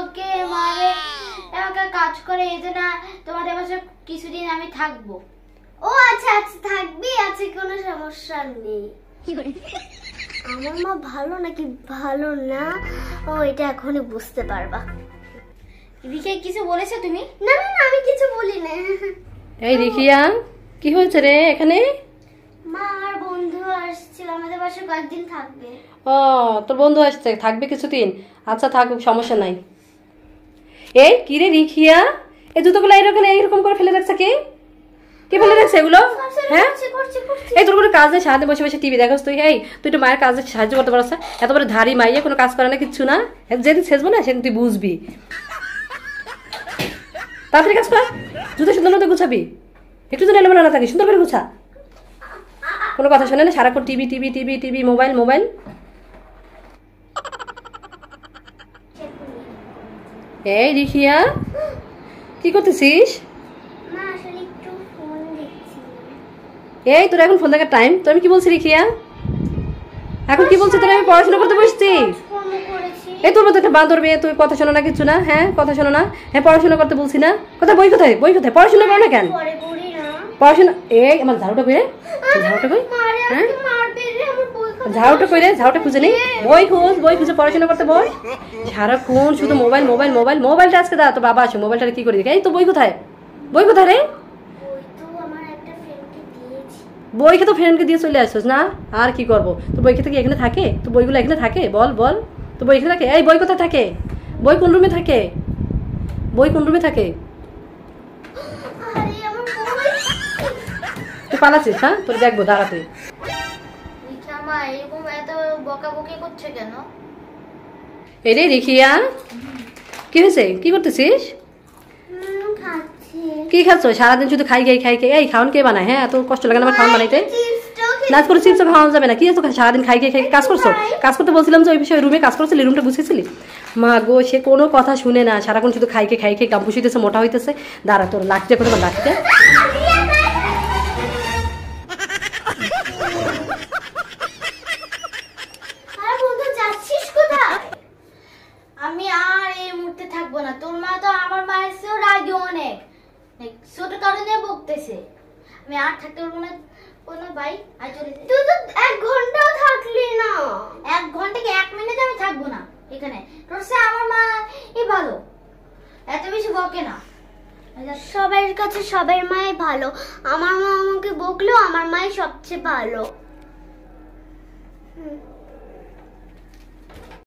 বকে মারে আমাকে কাজ করে, এই জন্য তোমাদের বাসায় কিছুদিন আমি থাকবো। ও আচ্ছা আচ্ছা থাকবি, আছে কোনো সমস্যা নেই। আমার মা ভালো নাকি ভালো না ও এটা এখনই বুঝতে পারবা। রিকে কিছু বলেছো তুমি? না না না আমি কিছু বলি না। এই রিকিয়া কি হয়েছে রে এখানে? মা আর বন্ধু আসছিল আমাদের বাসায় কয়েকদিন থাকবে। ও তোর বন্ধু আসছে, থাকবে কিছুদিন? আচ্ছা থাকুক, সমস্যা নাই। এই কি রে রিকিয়া, এই জুতোগুলো এইরকম করে ফেলে রাখছে কে? কে ফেলে রাখছে এগুলো? হ্যাঁ এই তোর কোনো কাজ নেই, সারাদিন বসে বসে টিভি দেখাস তুই? এই তুই তো মায়ের কাজে সাহায্য করতে পারছ? এত বড় ধারি মাইয়ে কোনো কাজ করে না, কিচ্ছু না। যেদিন শেষবো না সেদিন তুই বুঝবি। তাড়াতাড়ি কাজ কর, জুতো সুন্দর মতো গুছাবি, একটু যেন এলোমেলো না থাকে, সুন্দর করে গুছা। কোনো কথা শোনে না, সারাক্ষণ TV TV TV TV, mobile mobile. এই রিকিয়া কি করতেছিস? মা আসলে একটু ফোন দেখছি। এই তোর এখন ফোন দেখার টাইম? তো আমি কি বলছি রিকিয়া, এখন কি বলছি তোর? আমি পড়াশোনা করতে বসছি। এই তোর মতো একটা বাঁদর মেয়ে, তুই কথা শোনো না কিছু না? হ্যাঁ কথা শোনো না? হ্যাঁ পড়াশোনা করতে বলছি না? কোথায় বই, কোথায় বই, কোথায় পড়াশোনা করো না কেন? পড়াশোনা এই আমার ঝাড়ুটা কই রে, ঝাড়ুটা কই? হ্যাঁ ঝাড়ুটা কই রে, ঝাড়ুটা খুঁজে নেই। বই খোঁজ, বই খুঁজে পড়াশোনা করতে বই। সারাক্ষণ শুধু মোবাইল মোবাইল মোবাইল। মোবাইলটা আজকে দাও, তো বাবা আসো, মোবাইলটা কি করে দেখে। এই তো বই কোথায়, বই কোথায় রে? বইকে তো ফ্রেন্ডকে দিয়ে চলে আসছিস না? আর কি করবো, তো বই কি এখানে থাকে? তো বইগুলো এখানে থাকে? বল বল, তো বই এখানে থাকে? এই বই কোথায় থাকে? বই কোন রুমে থাকে? বই কোন রুমে থাকে? তুই পালাচ্ছিস? হ্যাঁ তোর দেখবো, দাঁড়াতে। মা এরকম এত বকাবকি করছে কেন? এই রে রিকিয়া কি হয়েছে, কি করতেছিস? কি খাচ্ছ? সারাদিন শুধু খাই খাই খাই খাই। এই খাওয়ান কে বানায়? হ্যাঁ এত কষ্ট লাগে না আমার খাওয়ান বানাইতে? নাচ করে চিপস খাওয়ানো যাবে না? কি এত সারাদিন খাই খাই খাই কাজ করছো? কাজ করতে বলছিলাম যে ওই বিষয়ে রুমে কাজ করছিলি, রুমটা বুঝেছিলি? মা গো সে কোনো কথা শুনে না, সারাক্ষণ শুধু খাই খাই খাই খাই গাম্পুস হইতেছে, মোটা হইতেছে। দাঁড়া তোর লাঠিটা করে, লাঠিটা। আমি আর এই মুহূর্তে থাকবো না। তোর মা তো আমার মায়ের চেয়েও রাগী অনেক, ছোট কারণে বকতেছে। আমি আর থাকতে পারবো না। কোনো ভাই আর চলে, তুই তো 1 ঘন্টাও থাকলি না। 1 ঘন্টা কি 1 মিনিট আমি থাকবো না এখানে। তোর সে আমার মা ভালো, এত বেশি বকে না। সবার কাছে সবার মাই ভালো, আমার মা আমাকে বকলেও আমার মাই সবচেয়ে ভালো।